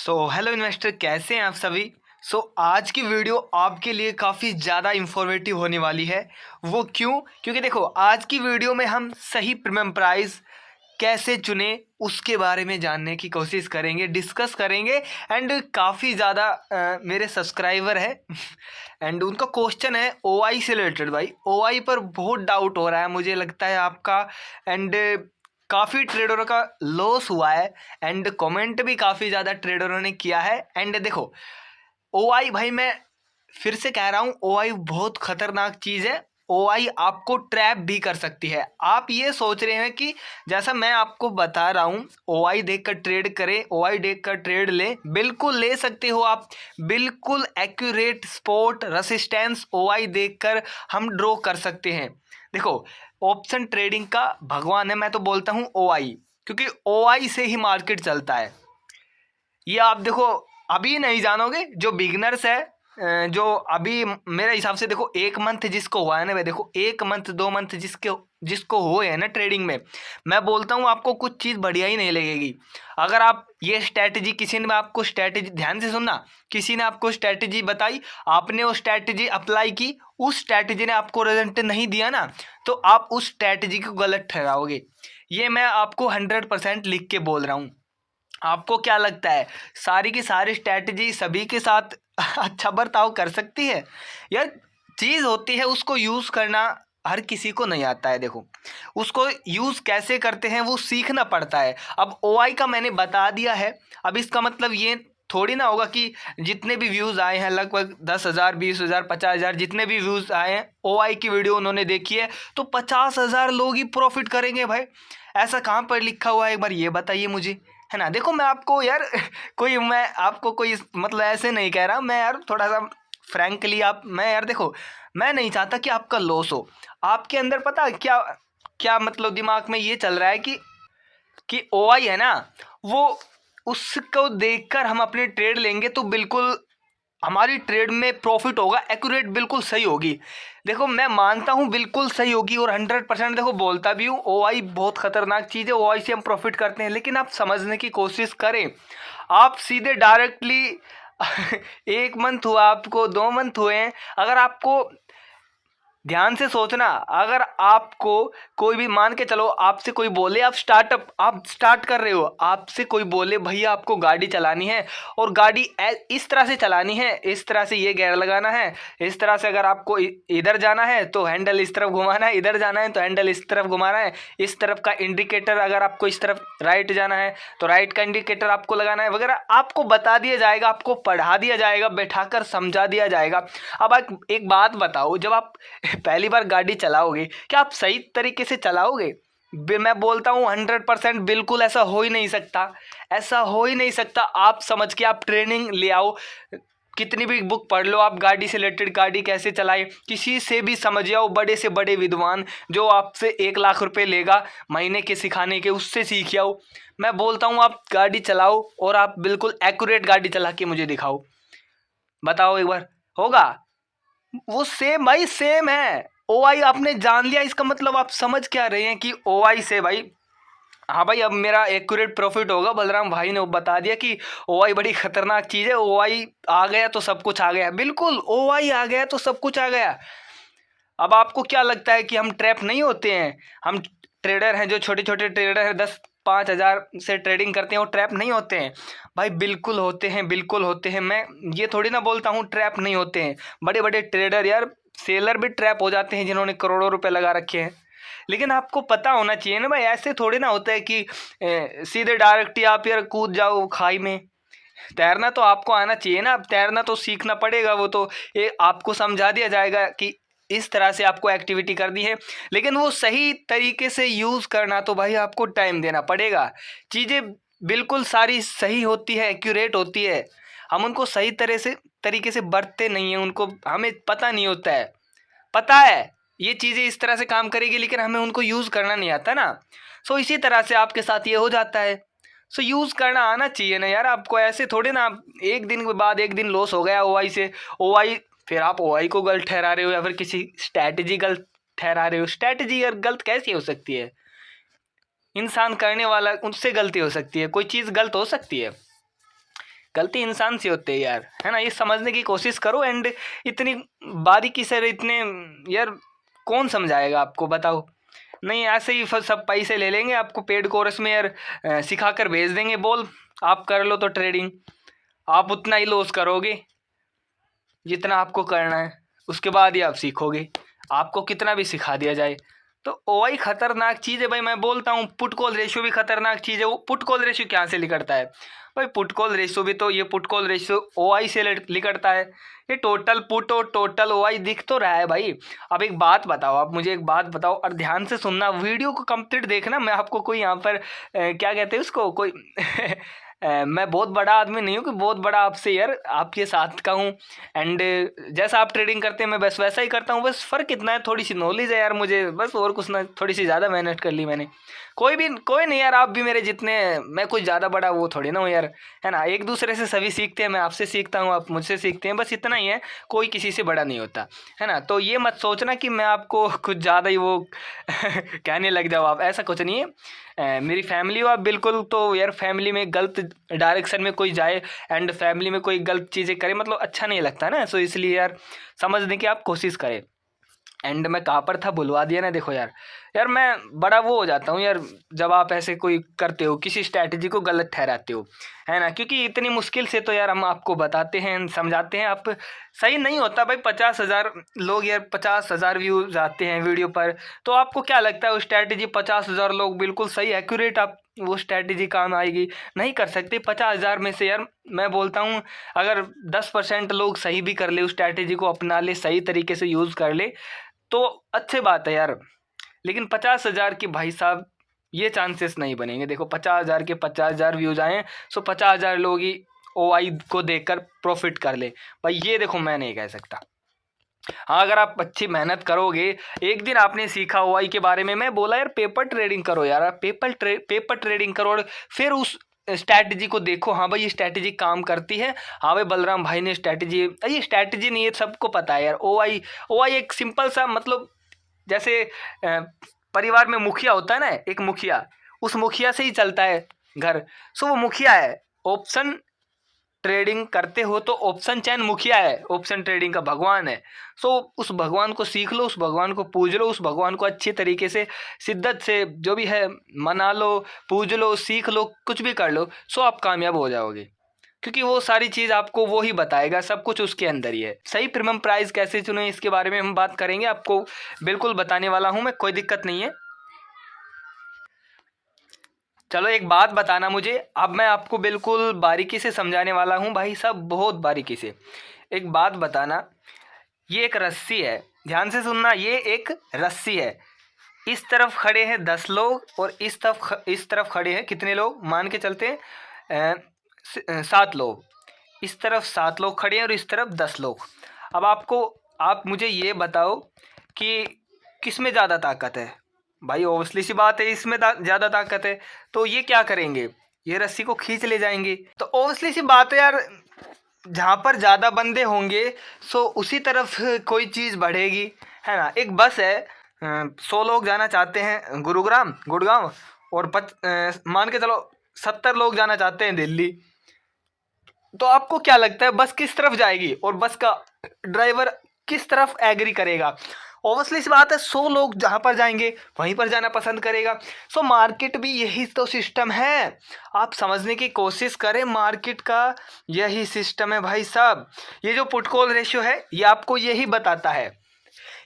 Hello investor, कैसे हैं आप सभी। आज की वीडियो आपके लिए काफ़ी ज़्यादा इंफॉर्मेटिव होने वाली है। वो क्यों? क्योंकि देखो, आज की वीडियो में हम सही प्रीमियम प्राइस कैसे चुने उसके बारे में जानने की कोशिश करेंगे, डिस्कस करेंगे। एंड काफ़ी ज़्यादा मेरे सब्सक्राइबर है एंड उनका क्वेश्चन है ओआई से रिलेटेड। भाई, ओआई पर बहुत डाउट हो रहा है, मुझे लगता है आपका। एंड काफ़ी ट्रेडरों का लॉस हुआ है एंड कमेंट भी काफ़ी ज़्यादा ट्रेडरों ने किया है। एंड देखो, ओआई, भाई मैं फिर से कह रहा हूँ, ओआई बहुत खतरनाक चीज़ है। ओआई आपको ट्रैप भी कर सकती है। आप ये सोच रहे हैं कि जैसा मैं आपको बता रहा हूँ ओआई देखकर ट्रेड करें, ओआई देखकर ट्रेड लें, बिल्कुल ले सकते हो आप। बिल्कुल एक्यूरेट स्पॉट रेसिस्टेंस ओआई देखकर हम ड्रॉ कर सकते हैं। देखो, ऑप्शन ट्रेडिंग का भगवान है, मैं तो बोलता हूँ ओआई, क्योंकि ओआई से ही मार्केट चलता है। ये आप देखो, अभी नहीं जानोगे जो बिगनर्स है, जो अभी मेरे हिसाब से देखो, एक मंथ जिसको हुआ है ना भाई, देखो एक मंथ 2 मंथ जिसको हुए है ना ट्रेडिंग में, मैं बोलता हूँ आपको कुछ चीज़ बढ़िया ही नहीं लगेगी। अगर आप ये स्ट्रैटेजी, किसी ने आपको स्ट्रैटेजी, ध्यान से सुनना, किसी ने आपको स्ट्रैटेजी बताई, आपने वो स्ट्रैटेजी अप्लाई की, उस स्ट्रैटेजी ने आपको रिजल्ट नहीं दिया ना, तो आप उस स्ट्रैटेजी को गलत ठहराओगे। ये मैं आपको 100% लिख के बोल रहा हूँ। आपको क्या लगता है सारी की सारी स्ट्रैटेजी सभी के साथ अच्छा बर्ताव कर सकती है? यार, चीज़ होती है, उसको यूज़ करना हर किसी को नहीं आता है। देखो, उसको यूज़ कैसे करते हैं वो सीखना पड़ता है। अब ओआई का मैंने बता दिया है, अब इसका मतलब ये थोड़ी ना होगा कि जितने भी व्यूज़ आए हैं, लगभग 10,000, 20,000, 50,000, जितने भी व्यूज़ आए हैं, ओआई की वीडियो उन्होंने देखी है, तो 50,000 लोग ही प्रॉफिट करेंगे। भाई, ऐसा कहाँ पर लिखा हुआ है, एक बार ये बताइए मुझे, है ना। देखो, मैं आपको यार कोई, मैं आपको कोई मतलब ऐसे नहीं कह रहा मैं यार, थोड़ा सा फ्रैंकली आप, मैं यार देखो, मैं नहीं चाहता कि आपका लॉस हो। आपके अंदर पता है क्या क्या मतलब दिमाग में ये चल रहा है कि ओआई है ना, वो उसको देखकर हम अपने ट्रेड लेंगे तो बिल्कुल हमारी ट्रेड में प्रॉफिट होगा, एक्यूरेट बिल्कुल सही होगी। देखो, मैं मानता हूँ बिल्कुल सही होगी और 100% देखो बोलता भी हूँ ओआई बहुत खतरनाक चीज़ है, ओआई से हम प्रॉफिट करते हैं। लेकिन आप समझने की कोशिश करें, आप सीधे डायरेक्टली एक मंथ हुआ आपको, 2 मंथ हुए हैं, अगर आपको ध्यान से सोचना, अगर आपको कोई भी, मान के चलो आपसे कोई बोले, आप स्टार्ट कर रहे हो, आपसे कोई बोले भैया आपको गाड़ी चलानी है और गाड़ी इस तरह से चलानी है, इस तरह से ये गियर लगाना है, इस तरह से अगर आपको इधर जाना है तो हैंडल इस तरफ घुमाना है, इधर जाना है तो हैंडल इस तरफ घुमाना है, इस तरफ का इंडिकेटर, अगर आपको इस तरफ राइट जाना है तो राइट का इंडिकेटर आपको लगाना है वगैरह, आपको बता दिया जाएगा, आपको पढ़ा दिया जाएगा, बैठाकर समझा दिया जाएगा। अब एक बात बताओ, जब आप पहली बार गाड़ी चलाओगे, क्या आप सही तरीके से चलाओगे? मैं बोलता हूँ 100% बिल्कुल ऐसा हो ही नहीं सकता, ऐसा हो ही नहीं सकता। आप समझ के आप ट्रेनिंग ले आओ, कितनी भी बुक पढ़ लो, आप गाड़ी से रिलेटेड, गाड़ी कैसे चलाए, किसी से भी समझ आओ, बड़े से बड़े विद्वान जो आपसे 1 लाख रुपए लेगा महीने के सिखाने के, उससे सीख आओ। मैं बोलता हूँ आप गाड़ी चलाओ और आप बिल्कुल एक्यूरेट गाड़ी चला के मुझे दिखाओ, बताओ एक बार, होगा? वो सेम भाई, सेम है। ओआई आपने जान लिया, इसका मतलब आप समझ क्या रहे हैं कि ओआई से भाई, हाँ भाई, अब मेरा एक्यूरेट प्रॉफिट होगा। बलराम भाई ने वो बता दिया कि ओआई बड़ी खतरनाक चीज़ है, ओआई आ गया तो सब कुछ आ गया। बिल्कुल, ओआई आ गया तो सब कुछ आ गया। अब आपको क्या लगता है कि हम ट्रैप नहीं होते हैं? हम ट्रेडर हैं, जो छोटे छोटे ट्रेडर हैं, 10-5 हज़ार से ट्रेडिंग करते हैं, वो ट्रैप नहीं होते हैं? भाई बिल्कुल होते हैं, बिल्कुल होते हैं। मैं ये थोड़ी ना बोलता हूँ ट्रैप नहीं होते हैं। बड़े बड़े ट्रेडर यार, सेलर भी ट्रैप हो जाते हैं जिन्होंने करोड़ों रुपए लगा रखे हैं। लेकिन आपको पता होना चाहिए ना भाई, ऐसे थोड़ी ना होता है कि सीधे डायरेक्ट ही आप यार कूद जाओ खाई में। तैरना तो आपको आना चाहिए ना, अब तैरना तो सीखना पड़ेगा। वो तो ये आपको समझा दिया जाएगा कि इस तरह से आपको एक्टिविटी करनी है, लेकिन वो सही तरीके से यूज़ करना तो भाई आपको टाइम देना पड़ेगा। चीज़ें बिल्कुल सारी सही होती है, एक्यूरेट होती है, हम उनको सही तरह से तरीके से बरतते नहीं हैं, उनको हमें पता नहीं होता है। पता है ये चीज़ें इस तरह से काम करेगी, लेकिन हमें उनको यूज़ करना नहीं आता ना। सो इसी तरह से आपके साथ ये हो जाता है। सो यूज़ करना आना चाहिए ना यार आपको, ऐसे थोड़े ना एक दिन के बाद एक दिन लॉस हो गया ओआई से, ओआई, फिर आप ओआई को गलत ठहरा रहे हो या फिर किसी स्ट्रैटेजी गलत ठहरा रहे हो। स्ट्रैटेजी यार गलत कैसी हो सकती है? इंसान करने वाला, उससे गलती हो सकती है, कोई चीज़ गलत हो सकती है? गलती इंसान से होती है यार, है ना। ये समझने की कोशिश करो। एंड इतनी बारीकी से इतने यार कौन समझाएगा आपको, बताओ। नहीं ऐसे ही सब पैसे ले लेंगे, आपको पेड कोर्स में यार सिखा कर भेज देंगे, बोल आप कर लो तो ट्रेडिंग। आप उतना ही लॉस करोगे जितना आपको करना है, उसके बाद ही आप सीखोगे। आपको कितना भी सिखा दिया जाए तो ओआई खतरनाक चीज़ है भाई। मैं बोलता हूँ पुट कॉल रेशियो भी खतरनाक चीज़ है। वो पुट कॉल रेशियो कहाँ से निकलता है भाई? पुट कॉल रेशियो भी तो ये पुट कॉल रेशियो ओआई से निकलता है। ये टोटल पुट और टोटल ओआई दिख तो रहा है भाई। अब एक बात बताओ, आप मुझे एक बात बताओ और ध्यान से सुनना, वीडियो को कंप्लीट देखना। मैं आपको कोई यहाँ पर क्या कहते हैं उसको, कोई मैं बहुत बड़ा आदमी नहीं हूँ कि बहुत बड़ा आपसे यार आपके साथ का हूँ। एंड जैसा आप ट्रेडिंग करते हैं मैं बस वैसा ही करता हूँ। बस फ़र्क इतना है, थोड़ी सी नॉलेज है यार मुझे, बस और कुछ ना। थोड़ी सी ज़्यादा मेहनत कर ली मैंने। कोई नहीं यार, आप भी मेरे जितने, मैं कुछ ज़्यादा बड़ा वो थोड़ी ना हूँ यार, है ना। एक दूसरे से सभी सीखते हैं, मैं आपसे सीखता हूँ, आप मुझसे सीखते हैं, बस इतना ही है। कोई किसी से बड़ा नहीं होता, है ना। तो ये मत सोचना कि मैं आपको कुछ ज़्यादा ही वो कहने लग जाओ आप, ऐसा कुछ नहीं है। मेरी फैमिली हो आप बिल्कुल। तो यार फैमिली में गलत डायरेक्शन में कोई जाए एंड फैमिली में कोई गलत चीज़ें करे, मतलब अच्छा नहीं लगता ना। सो इसलिए यार समझने की आप कोशिश करें। एंड मैं कहाँ पर था भुलवा दिया ना। देखो यार मैं बड़ा वो हो जाता हूँ यार जब आप ऐसे कोई करते हो, किसी स्ट्रैटेजी को गलत ठहराते हो, है ना। क्योंकि इतनी मुश्किल से तो यार हम आपको बताते हैं, समझाते हैं, आप सही नहीं होता भाई। 50,000 लोग यार 50,000 व्यूज आते हैं वीडियो पर, तो आपको क्या लगता है वो स्ट्रैटेजी 50,000 लोग बिल्कुल सही एक्यूरेट आप वो स्ट्रैटेजी काम आएगी? नहीं कर सकते। 50,000 में से यार मैं बोलता हूँ अगर 10% लोग सही भी कर ले, उस स्ट्रैटेजी को अपना ले, सही तरीके से यूज़ कर ले तो अच्छी बात है यार। लेकिन 50,000 की भाई साहब ये चांसेस नहीं बनेंगे। देखो 50,000 के 50,000 व्यूज आए, सो 50,000 लोग ही ओआई को देखकर प्रॉफिट कर ले भाई, ये देखो मैं नहीं कह सकता। हाँ अगर आप अच्छी मेहनत करोगे, एक दिन आपने सीखा ओआई के बारे में, मैं बोला यार पेपर ट्रेडिंग करो यार, आप पेपर ट्रेडिंग करो और फिर उस स्ट्रैटेजी को देखो। हाँ भाई ये स्ट्रैटेजी काम करती है। हाँ भाई बलराम भाई ने स्ट्रैटेजी, ये स्ट्रैटेजी नहीं है, सबको पता है यार। ओआई एक सिंपल सा, मतलब जैसे परिवार में मुखिया होता है ना, एक मुखिया, उस मुखिया से ही चलता है घर। सो वो मुखिया है। ऑप्शन ट्रेडिंग करते हो तो ऑप्शन चैन मुखिया है, ऑप्शन ट्रेडिंग का भगवान है। सो उस भगवान को सीख लो, उस भगवान को पूज लो, उस भगवान को अच्छी तरीके से शिद्दत से जो भी है मना लो, पूज लो, सीख लो, कुछ भी कर लो, सो आप कामयाब हो जाओगे। क्योंकि वो सारी चीज़ आपको वो ही बताएगा, सब कुछ उसके अंदर ही है। सही प्रीमियम प्राइस कैसे चुने इसके बारे में हम बात करेंगे, आपको बिल्कुल बताने वाला हूँ मैं, कोई दिक्कत नहीं है। चलो एक बात बताना मुझे, अब मैं आपको बिल्कुल बारीकी से समझाने वाला हूँ भाई साहब, बहुत बारीकी से। एक बात बताना, ये एक रस्सी है, ध्यान से सुनना, ये एक रस्सी है। इस तरफ खड़े हैं 10 लोग और इस तरफ खड़े हैं कितने लोग, मान के चलते हैं 7 लोग। इस तरफ 7 लोग खड़े हैं और इस तरफ 10 लोग। अब आप मुझे ये बताओ कि किस में ज़्यादा ताकत है? भाई ऑब्वियसली सी बात है इसमें ज़्यादा ताकत है। तो ये क्या करेंगे, ये रस्सी को खींच ले जाएंगे। तो ऑब्वियसली सी बात है यार, जहाँ पर ज़्यादा बंदे होंगे सो उसी तरफ कोई चीज़ बढ़ेगी, है ना। एक बस है, 100 लोग जाना चाहते हैं गुड़गांव और मान के चलो 70 लोग जाना चाहते हैं दिल्ली। तो आपको क्या लगता है बस किस तरफ जाएगी और बस का ड्राइवर किस तरफ एग्री करेगा? ऑब्वियसली इस बात है 100 लोग जहाँ पर जाएंगे वहीं पर जाना पसंद करेगा। सो मार्केट भी यही तो सिस्टम है, आप समझने की कोशिश करें। मार्केट का यही सिस्टम है भाई साहब। ये जो पुट कॉल रेशियो है ये आपको यही बताता है,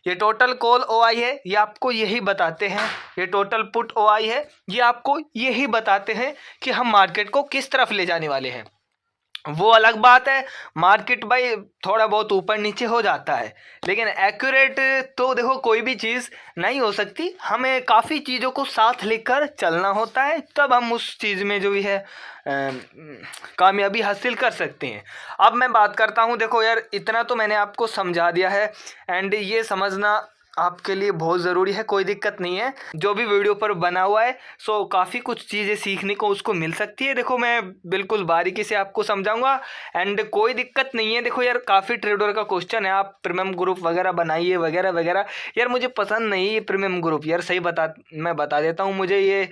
ये टोटल कॉल ओआई है ये आपको यही बताते हैं, ये टोटल पुट ओआई है ये आपको यही बताते हैं कि हम मार्केट को किस तरफ ले जाने वाले हैं। वो अलग बात है, मार्केट भाई थोड़ा बहुत ऊपर नीचे हो जाता है, लेकिन एक्यूरेट तो देखो कोई भी चीज़ नहीं हो सकती। हमें काफ़ी चीज़ों को साथ लेकर चलना होता है, तब हम उस चीज़ में जो भी है कामयाबी हासिल कर सकते हैं। अब मैं बात करता हूँ, देखो यार इतना तो मैंने आपको समझा दिया है एंड ये समझना आपके लिए बहुत ज़रूरी है, कोई दिक्कत नहीं है। जो भी वीडियो पर बना हुआ है सो काफ़ी कुछ चीज़ें सीखने को उसको मिल सकती है। देखो मैं बिल्कुल बारीकी से आपको समझाऊंगा एंड कोई दिक्कत नहीं है। देखो यार काफ़ी ट्रेडर का क्वेश्चन है, आप प्रीमियम ग्रुप वगैरह बनाइए वगैरह वगैरह। यार मुझे पसंद नहीं ये प्रीमियम ग्रुप, यार सही मैं बता देता हूँ। मुझे ये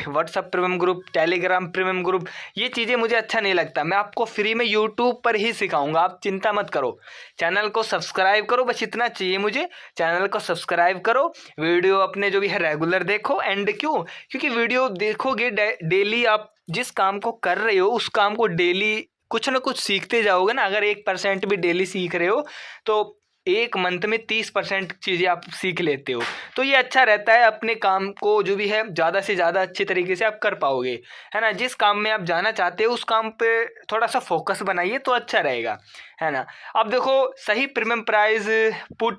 WhatsApp premium group, Telegram premium group, ये चीज़ें मुझे अच्छा नहीं लगता। मैं आपको फ्री में यूट्यूब पर ही सिखाऊंगा, आप चिंता मत करो। चैनल को सब्सक्राइब करो, बस इतना चाहिए मुझे। चैनल को सब्सक्राइब करो, वीडियो अपने जो भी है रेगुलर देखो। एंड क्योंकि वीडियो देखोगे डेली, आप जिस काम को कर रहे हो उस काम को डेली कुछ ना कुछ सीखते जाओगे ना। अगर 1% भी डेली सीख रहे हो तो एक मंथ में 30% चीज़ें आप सीख लेते हो। तो ये अच्छा रहता है, अपने काम को जो भी है ज़्यादा से ज़्यादा अच्छे तरीके से आप कर पाओगे, है ना। जिस काम में आप जाना चाहते हो उस काम पे थोड़ा सा फोकस बनाइए तो अच्छा रहेगा, है ना। अब देखो सही प्रीमियम प्राइस क्या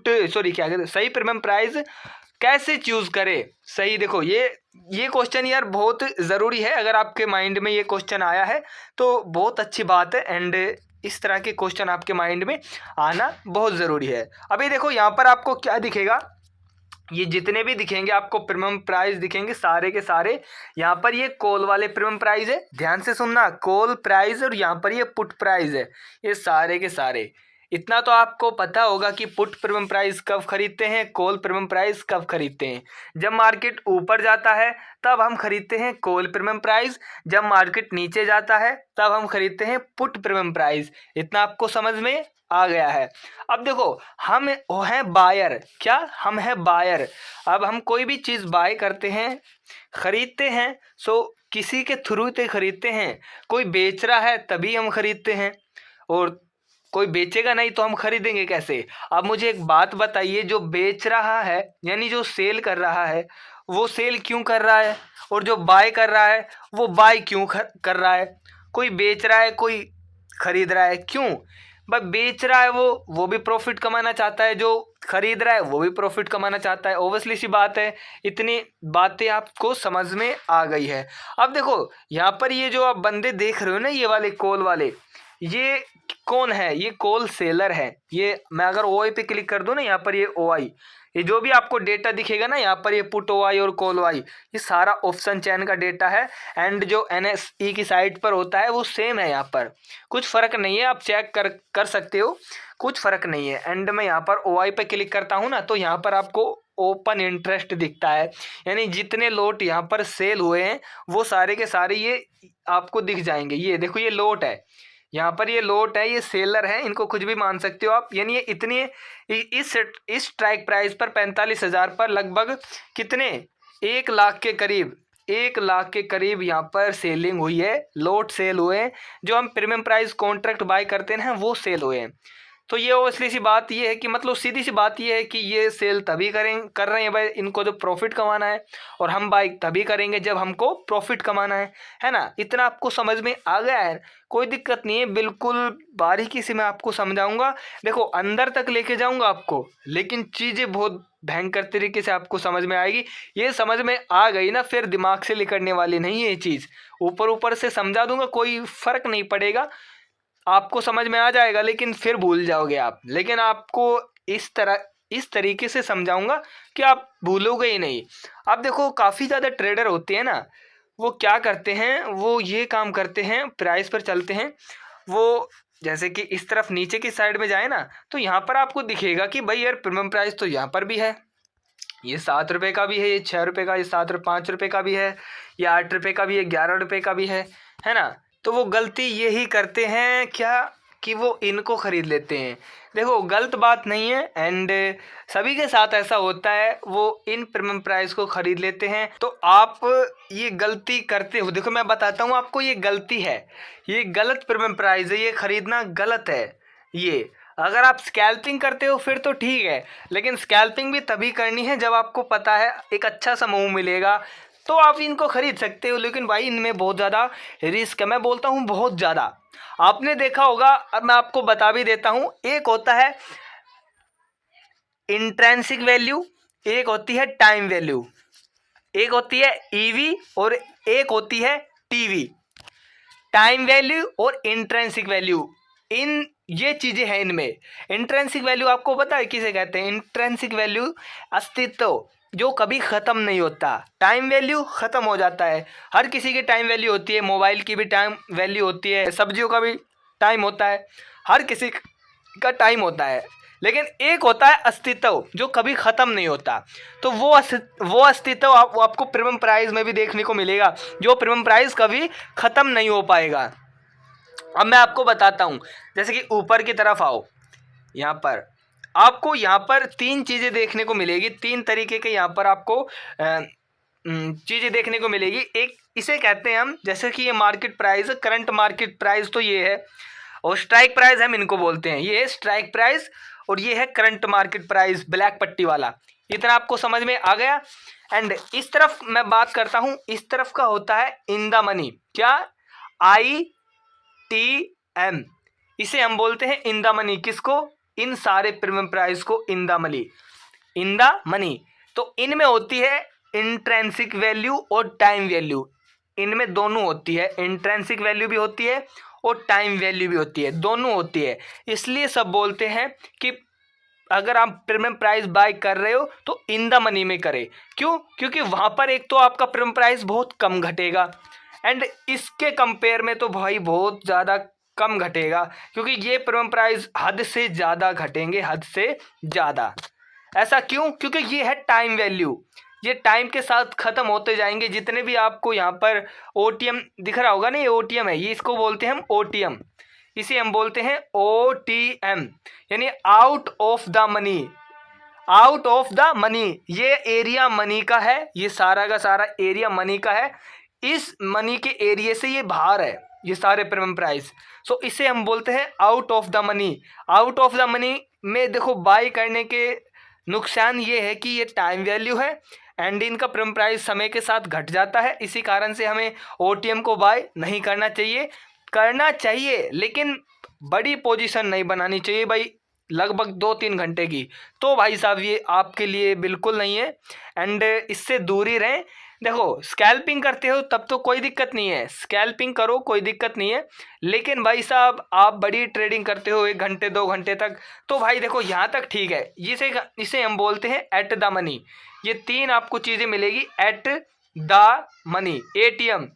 कहते हैं, सही प्रीमियम प्राइस कैसे चूज़ करें सही। देखो ये क्वेश्चन यार बहुत ज़रूरी है। अगर आपके माइंड में ये क्वेश्चन आया है तो बहुत अच्छी बात है एंड इस तरह के क्वेश्चन आपके माइंड में आना बहुत ज़रूरी है। अभी देखो यहाँ पर आपको क्या दिखेगा, ये जितने भी दिखेंगे आपको प्रीमियम प्राइस दिखेंगे सारे के सारे। यहाँ पर ये कॉल वाले प्रीमियम प्राइस है, ध्यान से सुनना, कॉल प्राइस, और यहाँ पर ये पुट प्राइस है। ये सारे के सारे, इतना तो आपको पता होगा कि पुट प्रीमियम प्राइस कब खरीदते हैं, कॉल प्रीमियम प्राइस कब खरीदते हैं। जब मार्केट ऊपर जाता है तब हम खरीदते हैं कॉल प्रीमियम प्राइस, जब मार्केट नीचे जाता है तब हम खरीदते हैं पुट प्रीमियम प्राइस। इतना आपको समझ में आ गया है। अब देखो हम हैं बायर, क्या हम हैं बायर। अब हम कोई भी चीज़ बाय करते हैं, खरीदते हैं, सो किसी के थ्रू से खरीदते हैं। कोई बेच रहा है तभी हम खरीदते हैं, और कोई बेचेगा नहीं तो हम खरीदेंगे कैसे। अब मुझे एक बात बताइए, जो बेच रहा है यानी जो सेल कर रहा है वो सेल क्यों कर रहा है, और जो बाय कर रहा है वो बाय क्यों कर रहा है। कोई बेच रहा है, कोई खरीद रहा है, क्यों। भाई बेच रहा है वो भी प्रॉफिट कमाना चाहता है, जो खरीद रहा है वो भी प्रॉफिट कमाना चाहता है। ओब्वियसली सी बात है, इतनी बातें आपको समझ में आ गई है। अब देखो यहाँ पर ये जो आप बंदे देख रहे हो ना, ये वाले कॉल वाले, ये कौन है, ये कॉल सेलर है। ये मैं अगर ओआई पे क्लिक कर दूं ना, यहाँ पर ये ओआई, ये जो भी आपको डेटा दिखेगा ना यहाँ पर, ये पुट ओआई और कॉल ओआई, ये सारा ऑप्शन चैन का डेटा है। एंड जो एनएसई की साइट पर होता है वो सेम है, यहाँ पर कुछ फ़र्क नहीं है। आप चेक कर सकते हो, कुछ फ़र्क नहीं है। एंड मैं यहाँ पर ओआई पे क्लिक करता हूँ ना, तो यहाँ पर आपको ओपन इंटरेस्ट दिखता है, यानी जितने लोट यहाँ पर सेल हुए हैं वो सारे के सारे ये आपको दिख जाएंगे। ये देखो ये लोट है, यहाँ पर ये लोट है, ये सेलर है, इनको कुछ भी मान सकते हो आप। यानी ये इतनी इस स्ट्राइक प्राइस पर 45,000 पर लगभग कितने 1 लाख के करीब, 1 लाख के करीब यहाँ पर सेलिंग हुई है, लोट सेल हुए हैं। जो हम प्रीमियम प्राइस कॉन्ट्रैक्ट बाय करते हैं वो सेल हुए हैं। तो ये ओबवियसली सी बात ये है कि मतलब सीधी सी बात ये है कि ये सेल तभी कर रहे हैं भाई, इनको जो प्रॉफिट कमाना है, और हम बाई तभी करेंगे जब हमको प्रॉफिट कमाना है ना। इतना आपको समझ में आ गया है, कोई दिक्कत नहीं है, बिल्कुल बारीकी से मैं आपको समझाऊंगा। देखो अंदर तक लेके जाऊंगा आपको, लेकिन चीज़ें बहुत भयंकर तरीके से आपको समझ में आएगी। ये समझ में आ गई ना, फिर दिमाग से निकलने वाली नहीं है ये चीज़। ऊपर ऊपर से समझा दूंगा, कोई फ़र्क नहीं पड़ेगा, आपको समझ में आ जाएगा, लेकिन फिर भूल जाओगे आप। लेकिन आपको इस तरीके से समझाऊंगा कि आप भूलोगे ही नहीं। अब देखो काफ़ी ज़्यादा ट्रेडर होते हैं ना, वो क्या करते हैं, वो ये काम करते हैं, प्राइस पर चलते हैं। वो जैसे कि इस तरफ नीचे की साइड में जाए ना, तो यहाँ पर आपको दिखेगा कि भाई यार प्रीमियम प्राइस तो यहाँ पर भी है, ये 7 रुपये का भी है, ये 6 रुपये का, ये 5 रुपये का भी है, ये 8 रुपये का भी है, 11 रुपये का भी है ना। तो वो गलती यही करते हैं क्या कि वो इनको ख़रीद लेते हैं। देखो गलत बात नहीं है, एंड सभी के साथ ऐसा होता है, वो इन प्रीमियम प्राइस को ख़रीद लेते हैं। तो आप ये गलती करते हो, देखो मैं बताता हूँ आपको, ये गलती है, ये गलत प्रीमियम प्राइस है, ये ख़रीदना गलत है। ये अगर आप स्कैल्पिंग करते हो फिर तो ठीक है, लेकिन स्कैल्पिंग भी तभी करनी है जब आपको पता है एक अच्छा सा मूव मिलेगा, तो आप इनको ख़रीद सकते हो। लेकिन भाई इनमें बहुत ज़्यादा रिस्क है, मैं बोलता हूँ बहुत ज़्यादा। आपने देखा होगा, अब मैं आपको बता भी देता हूँ, एक होता है इंट्रेंसिक वैल्यू, एक होती है टाइम वैल्यू, एक होती है ईवी और एक होती है टीवी। टाइम वैल्यू और इंट्रेंसिक वैल्यू, इन ये चीज़ें हैं इनमें। इंट्रेंसिक वैल्यू आपको पता है किसे कहते हैं? इंट्रेंसिक वैल्यू अस्तित्व जो कभी ख़त्म नहीं होता। टाइम वैल्यू ख़त्म हो जाता है, हर किसी की टाइम वैल्यू होती है, मोबाइल की भी टाइम वैल्यू होती है, सब्जियों का भी टाइम होता है, हर किसी का टाइम होता है, लेकिन एक होता है अस्तित्व जो कभी ख़त्म नहीं होता। तो वो अस्तित्व आपको प्रीमियम प्राइस में भी देखने को मिलेगा, जो प्रीमियम प्राइस कभी ख़त्म नहीं हो पाएगा। अब मैं आपको बताता हूँ, जैसे कि ऊपर की तरफ आओ, यहाँ पर आपको यहाँ पर तीन चीज़ें देखने को मिलेगी, तीन तरीके के यहाँ पर आपको चीज़ें देखने को मिलेगी। एक इसे कहते हैं हम, जैसे कि ये market price, current market price तो ये है, और स्ट्राइक प्राइस हम इनको बोलते हैं, ये है स्ट्राइक प्राइस और ये है करंट मार्केट प्राइस, ब्लैक पट्टी वाला। इतना आपको समझ में आ गया। एंड इस तरफ मैं बात करता हूँ, इस तरफ का होता है इन द मनी। क्या? ITM, इसे हम बोलते हैं इन द मनी। किसको? इन सारे प्रीमियम प्राइस को in the money, in the money. तो इनमें होती है इंट्रेंसिक वैल्यू और टाइम वैल्यू, इनमें दोनों होती है, इंट्रेंसिक वैल्यू भी होती है और टाइम वैल्यू भी होती है, दोनों होती है। इसलिए सब बोलते हैं कि अगर आप प्रीमियम प्राइस बाय कर रहे हो तो इन द मनी में करें। क्यों? क्योंकि वहाँ पर एक तो आपका प्रीमियम प्राइस बहुत कम घटेगा, एंड इसके कंपेयर में तो भाई बहुत ज़्यादा कम घटेगा, क्योंकि ये प्रीमियम प्राइस हद से ज़्यादा घटेंगे, हद से ज़्यादा। ऐसा क्यों? क्योंकि ये है टाइम वैल्यू, ये टाइम के साथ ख़त्म होते जाएंगे। जितने भी आपको यहाँ पर OTM दिख रहा होगा ना, ये OTM है, ये इसको बोलते हैं हम OTM, इसे हम बोलते हैं OTM, यानी out of the money, out of the money. ये एरिया मनी का है, ये सारा का सारा एरिया मनी का है, इस मनी के एरिया से ये बाहर है ये सारे प्रीमियम प्राइस। सो इसे हम बोलते हैं out of the money. Out of the money में देखो बाई करने के नुकसान ये है कि ये टाइम वैल्यू है एंड इनका प्रीमियम प्राइस समय के साथ घट जाता है। इसी कारण से हमें OTM को बाय नहीं करना चाहिए, करना चाहिए लेकिन बड़ी पोजीशन नहीं बनानी चाहिए भाई, लगभग 2-3 घंटे की, तो भाई साहब ये आपके लिए बिल्कुल नहीं है, एंड इससे दूर ही रहें। देखो स्कैल्पिंग करते हो तब तो कोई दिक्कत नहीं है, स्कैल्पिंग करो कोई दिक्कत नहीं है, लेकिन भाई साहब आप बड़ी ट्रेडिंग करते हो 1 घंटे 2 घंटे तक, तो भाई देखो यहाँ तक ठीक है। इसे हम बोलते हैं एट द मनी। ये तीन आपको चीज़ें मिलेगी at the money, ATM।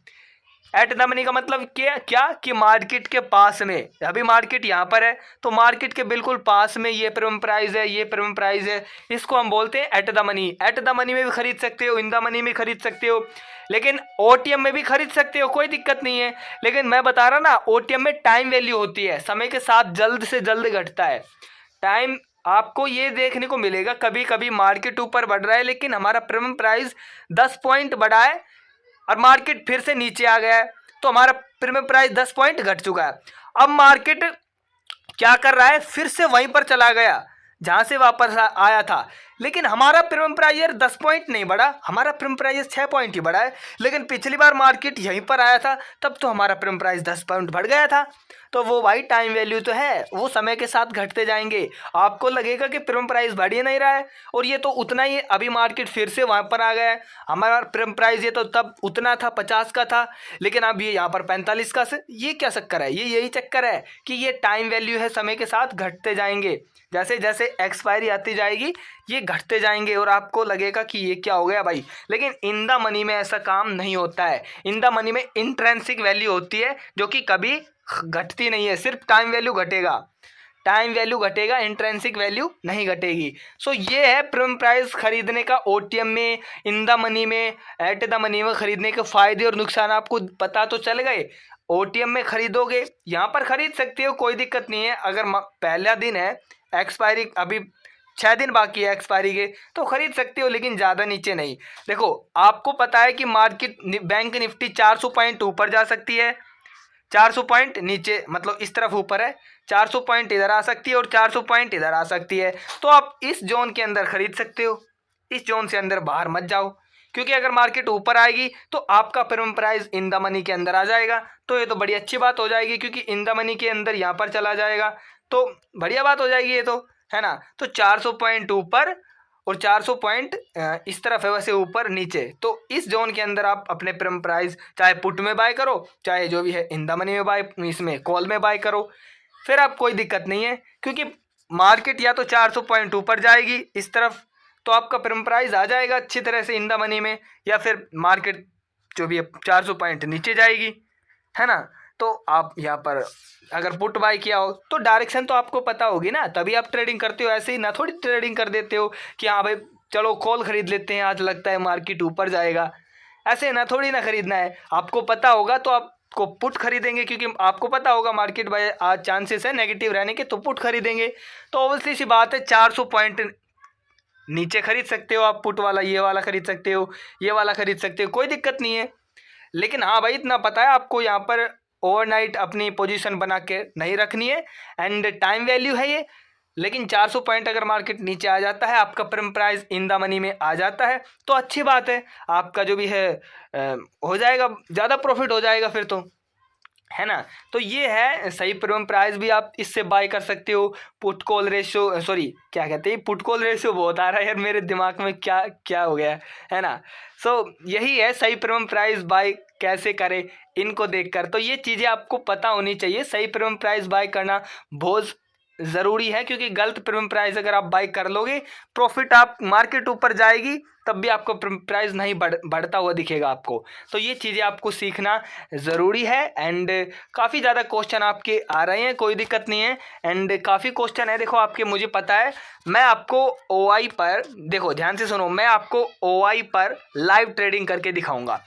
At the money का मतलब क्या कि मार्केट के पास में, अभी मार्केट यहाँ पर है तो मार्केट के बिल्कुल पास में ये प्रीमियम प्राइस है, ये प्रीमियम प्राइस है, इसको हम बोलते हैं at the money. At the money में भी खरीद सकते हो, इन द मनी में खरीद सकते हो, लेकिन OTM में भी खरीद सकते हो, कोई दिक्कत नहीं है। लेकिन मैं बता रहा ना, OTM में टाइम वैल्यू होती है, समय के साथ जल्द से जल्द घटता है टाइम। आपको ये देखने को मिलेगा कभी कभी मार्केट ऊपर बढ़ रहा है लेकिन हमारा प्रीमियम प्राइस 10 पॉइंट बढ़ा है और मार्केट फिर से नीचे आ गया है, तो हमारा प्रीमियम प्राइस 10 पॉइंट घट चुका है। अब मार्केट क्या कर रहा है, फिर से वहीं पर चला गया जहां से वापस आया था, लेकिन हमारा प्रीमियम प्राइस 10 पॉइंट नहीं बढ़ा, हमारा प्रीमियम प्राइस 6 पॉइंट ही बढ़ा है। लेकिन पिछली बार मार्केट यहीं पर आया था तब तो हमारा प्रीमियम प्राइस 10 पॉइंट बढ़ गया था। तो वो भाई टाइम वैल्यू तो है, वो समय के साथ घटते जाएंगे, आपको लगेगा कि प्रीमियम प्राइस बढ़ ही नहीं रहा है और ये तो उतना ही, अभी मार्केट फिर से वहाँ पर आ गया है। हमारा प्रीमियम प्राइस ये तो तब उतना था, 50 का था, लेकिन अब ये यहाँ पर 45 का से, ये क्या चक्कर है? ये यही चक्कर है कि ये टाइम वैल्यू है, समय के साथ घटते जाएंगे, जैसे जैसे एक्सपायरी आती जाएगी ये घटते जाएंगे और आपको लगेगा कि ये क्या हो गया भाई। लेकिन इन द मनी में ऐसा काम नहीं होता है, इन द मनी में इंट्रेंसिक वैल्यू होती है जो कि कभी घटती नहीं है, सिर्फ टाइम वैल्यू घटेगा, टाइम वैल्यू घटेगा, इंट्रेंसिक वैल्यू नहीं घटेगी। सो ये है प्रीमियम प्राइस खरीदने का OTM में, इन द मनी में, एट द मनी में खरीदने के फ़ायदे और नुकसान आपको पता तो चल गए। OTM में खरीदोगे, यहाँ पर खरीद सकते हो, कोई दिक्कत नहीं है। अगर पहला दिन है, एक्सपायरी अभी 6 दिन बाकी है एक्सपायरी के, तो खरीद सकते हो, लेकिन ज़्यादा नीचे नहीं। देखो आपको पता है कि मार्केट बैंक निफ्टी 400 पॉइंट ऊपर जा सकती है, 400 पॉइंट नीचे, मतलब इस तरफ ऊपर है, 400 पॉइंट इधर आ सकती है और 400 पॉइंट इधर आ सकती है। तो आप इस जोन के अंदर खरीद सकते हो, इस जोन से अंदर बाहर मत जाओ, क्योंकि अगर मार्केट ऊपर आएगी तो आपका premium price in the money के अंदर आ जाएगा, तो ये तो बड़ी अच्छी बात हो जाएगी, क्योंकि इन द मनी के अंदर यहाँ पर चला जाएगा तो बढ़िया बात हो जाएगी ये तो, है ना। तो 400 पॉइंट ऊपर और 400 पॉइंट इस तरफ है, वैसे ऊपर नीचे, तो इस जोन के अंदर आप अपने प्रीमियम प्राइस चाहे पुट में बाय करो, चाहे जो भी है इन द मनी में बाय, इसमें कॉल में बाय करो, फिर आप कोई दिक्कत नहीं है, क्योंकि मार्केट या तो 400 पॉइंट ऊपर जाएगी इस तरफ तो आपका प्रीमियम प्राइस आ जाएगा अच्छी तरह से इन द मनी में, या फिर मार्केट जो भी 400 पॉइंट नीचे जाएगी, है ना। तो आप यहाँ पर अगर पुट बाय किया हो तो डायरेक्शन तो आपको पता होगी ना, तभी आप ट्रेडिंग करते हो। ऐसे ही ना थोड़ी ट्रेडिंग कर देते हो कि हाँ भाई चलो कॉल खरीद लेते हैं, आज लगता है मार्केट ऊपर जाएगा, ऐसे ना थोड़ी ना खरीदना है। आपको पता होगा तो आपको पुट खरीदेंगे, क्योंकि आपको पता होगा मार्केट बाय आज चांसेस है नेगेटिव रहने के, तो पुट खरीदेंगे। तो ऑब्वियसली सी बात है 400 पॉइंट नीचे खरीद सकते हो आप पुट वाला, ये वाला खरीद सकते हो, ये वाला खरीद सकते हो, कोई दिक्कत नहीं है। लेकिन हाँ भाई इतना पता है आपको यहाँ पर ओवरनाइट अपनी पोजीशन बना के नहीं रखनी है, एंड टाइम वैल्यू है ये। लेकिन 400 पॉइंट अगर मार्केट नीचे आ जाता है, आपका premium price in the money में आ जाता है, तो अच्छी बात है, आपका जो भी है हो जाएगा, ज़्यादा प्रॉफिट हो जाएगा फिर तो, है ना। तो ये है सही प्रीमियम प्राइस भी आप इससे बाय कर सकते हो। पुट कॉल रेशियो, सॉरी क्या कहते हैं, पुट कॉल रेशियो बहुत आ रहा है यार मेरे दिमाग में, क्या क्या हो गया है ना। सो यही है सही प्रीमियम प्राइस बाय कैसे करें इनको देखकर। तो ये चीज़ें आपको पता होनी चाहिए, सही प्रीमियम प्राइस बाय करना बहुत ज़रूरी है, क्योंकि गलत प्रीमियम प्राइस अगर आप बाय कर लोगे, प्रॉफिट आप मार्केट ऊपर जाएगी तब भी आपको प्राइस नहीं बढ़ता हुआ दिखेगा आपको। तो ये चीज़ें आपको सीखना ज़रूरी है। एंड काफ़ी ज़्यादा क्वेश्चन आपके आ रहे हैं, कोई दिक्कत नहीं है, एंड काफ़ी क्वेश्चन है देखो आपके, मुझे पता है। मैं आपको OI पर, देखो ध्यान से सुनो, मैं आपको OI पर लाइव ट्रेडिंग करके दिखाऊंगा।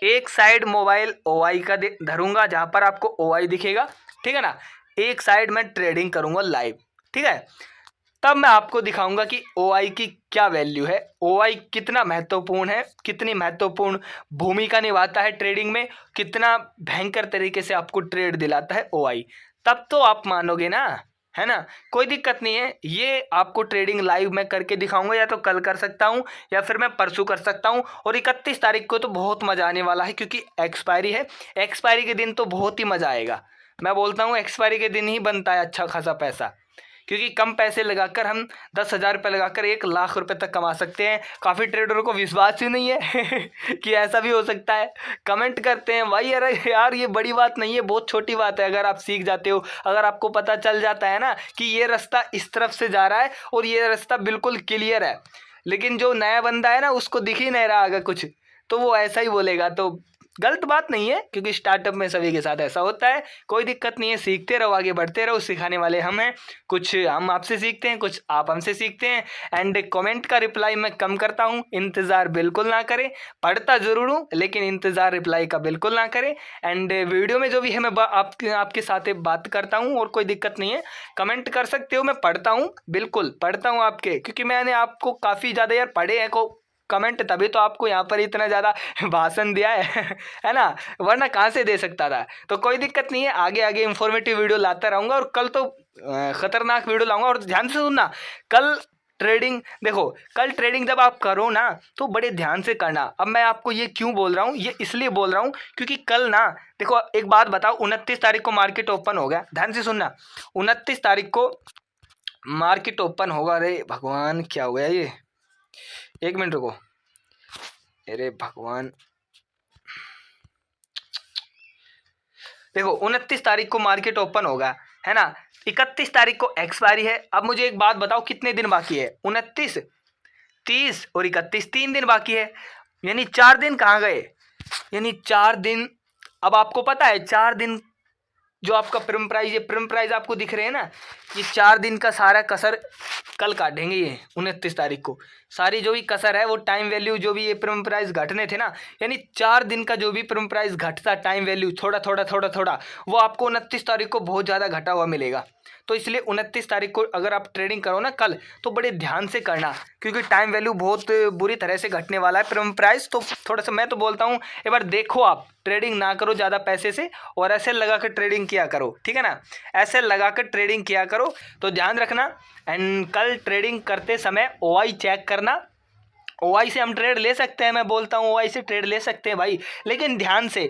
एक साइड मोबाइल OI का धरूंगा जहाँ पर आपको OI दिखेगा, ठीक है ना। एक साइड मैं ट्रेडिंग करूंगा लाइव, ठीक है। तब मैं आपको दिखाऊंगा कि OI की क्या वैल्यू है, OI कितना महत्वपूर्ण है, कितनी महत्वपूर्ण भूमिका निभाता है ट्रेडिंग में, कितना भयंकर तरीके से आपको ट्रेड दिलाता है OI। तब तो आप मानोगे ना, है ना। कोई दिक्कत नहीं है, ये आपको ट्रेडिंग लाइव में करके दिखाऊंगा, या तो कल कर सकता हूँ या फिर मैं परसों कर सकता हूँ। और 31 तारीख को तो बहुत मज़ा आने वाला है, क्योंकि एक्सपायरी है। एक्सपायरी के दिन तो बहुत ही मज़ा आएगा। मैं बोलता हूँ एक्सपायरी के दिन ही बनता है अच्छा खासा पैसा, क्योंकि कम पैसे लगाकर हम 10,000 रुपये लगाकर 1,00,000 रुपये तक कमा सकते हैं। काफ़ी ट्रेडरों को विश्वास ही नहीं है कि ऐसा भी हो सकता है। कमेंट करते हैं भाई अरे यार ये बड़ी बात नहीं है, बहुत छोटी बात है। अगर आप सीख जाते हो, अगर आपको पता चल जाता है ना कि ये रास्ता इस तरफ से जा रहा है और ये रास्ता बिल्कुल क्लियर है, लेकिन जो नया बंदा है ना उसको दिख ही नहीं रहा आगे कुछ, तो वो ऐसा ही बोलेगा। तो गलत बात नहीं है, क्योंकि स्टार्टअप में सभी के साथ ऐसा होता है। कोई दिक्कत नहीं है, सीखते रहो, आगे बढ़ते रहो, सिखाने वाले हम हैं। कुछ हम आपसे सीखते हैं, कुछ आप हमसे सीखते हैं। एंड कमेंट का रिप्लाई मैं कम करता हूं, इंतज़ार बिल्कुल ना करें। पढ़ता ज़रूर हूँ लेकिन इंतज़ार रिप्लाई का बिल्कुल ना करें। एंड वीडियो में जो भी है मैं आपके साथ बात करता हूँ, और कोई दिक्कत नहीं है, कमेंट कर सकते हो। मैं पढ़ता हूँ, बिल्कुल पढ़ता हूँ आपके, क्योंकि मैंने आपको काफ़ी ज़्यादा यार पढ़े हैं को कमेंट, तभी तो आपको यहाँ पर इतना ज़्यादा भाषण दिया है ना, वरना कहाँ से दे सकता था। तो कोई दिक्कत नहीं है, आगे आगे इंफॉर्मेटिव वीडियो लाता रहूँगा, और कल तो ख़तरनाक वीडियो लाऊंगा। और ध्यान से सुनना, कल ट्रेडिंग, देखो कल ट्रेडिंग जब आप करो ना तो बड़े ध्यान से करना। अब मैं आपको ये क्यों बोल रहा हूँ, ये इसलिए बोल रहा हूँ क्योंकि कल ना, देखो एक बात बताओ, 29 तारीख को मार्केट ओपन हो गया, ध्यान से सुनना, 29 तारीख को मार्केट ओपन होगा। अरे भगवान क्या हो गया ये, एक मिनट रुको, अरे भगवान, देखो 29 तारीख को मार्केट ओपन होगा, है ना। 31 तारीख को एक्सपायरी है। अब मुझे एक बात बताओ, कितने दिन बाकी है? 29, 30 और 31, 3 दिन बाकी है, यानी 4 दिन कहाँ गए, यानी 4 दिन। अब आपको पता है 4 दिन जो आपका प्रीमियम प्राइस, ये प्रीमियम प्राइस आपको दिख रहे हैं ना, ये 4 दिन का सारा कसर कल काटेंगे। ये 29 तारीख को सारी जो भी कसर है, वो टाइम वैल्यू जो भी ये प्रीमियम प्राइस घटने थे ना, यानी 4 दिन का जो भी प्रीमियम प्राइस घटता टाइम वैल्यू थोड़ा थोड़ा थोड़ा थोड़ा, वो आपको 29 तारीख को बहुत ज़्यादा घटा हुआ मिलेगा। तो इसलिए 29 तारीख को अगर आप ट्रेडिंग करो ना कल, तो बड़े ध्यान से करना, क्योंकि टाइम वैल्यू बहुत बुरी तरह से घटने वाला है प्रीमियम प्राइस। तो थोड़ा सा मैं तो बोलता हूँ एक बार देखो, आप ट्रेडिंग ना करो ज़्यादा पैसे से, और ऐसे लगा कर ट्रेडिंग किया करो, ठीक है ना, ऐसे लगा कर ट्रेडिंग किया करो। तो ध्यान रखना। एंड कल ट्रेडिंग करते समय OI चेक करना। OI से हम ट्रेड ले सकते हैं, मैं बोलता हूँ OI से ट्रेड ले सकते हैं भाई, लेकिन ध्यान से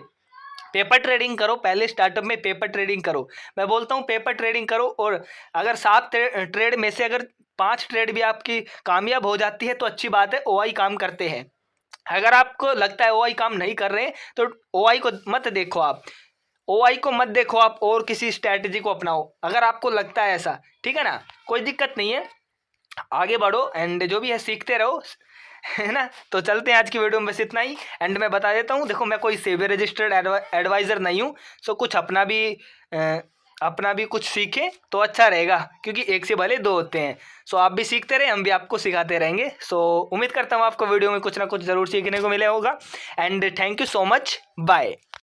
पेपर ट्रेडिंग करो। पहले स्टार्टअप में पेपर ट्रेडिंग करो, मैं बोलता हूँ पेपर ट्रेडिंग करो। और अगर 7 ट्रेड में से अगर 5 ट्रेड भी आपकी कामयाब हो जाती है तो अच्छी बात है, OI काम करते हैं। अगर आपको लगता है OI काम नहीं कर रहे हैं तो OI को मत देखो आप। ओआई को मत देखो आप, और किसी स्ट्रैटेजी को अपनाओ अगर आपको लगता है ऐसा, ठीक है ना, कोई दिक्कत नहीं है, आगे बढ़ो एंड जो भी है सीखते रहो, है ना। तो चलते हैं आज की वीडियो में बस इतना ही। एंड मैं बता देता हूँ, देखो मैं कोई सेबी रजिस्टर्ड एडवाइज़र नहीं हूँ, सो कुछ अपना भी कुछ सीखें तो अच्छा रहेगा, क्योंकि एक से भले दो होते हैं। सो आप भी सीखते रहे, हम भी आपको सिखाते रहेंगे। सो उम्मीद करता हूँ आपको वीडियो में कुछ ना कुछ ज़रूर सीखने को मिले होगा। And thank you so much, bye.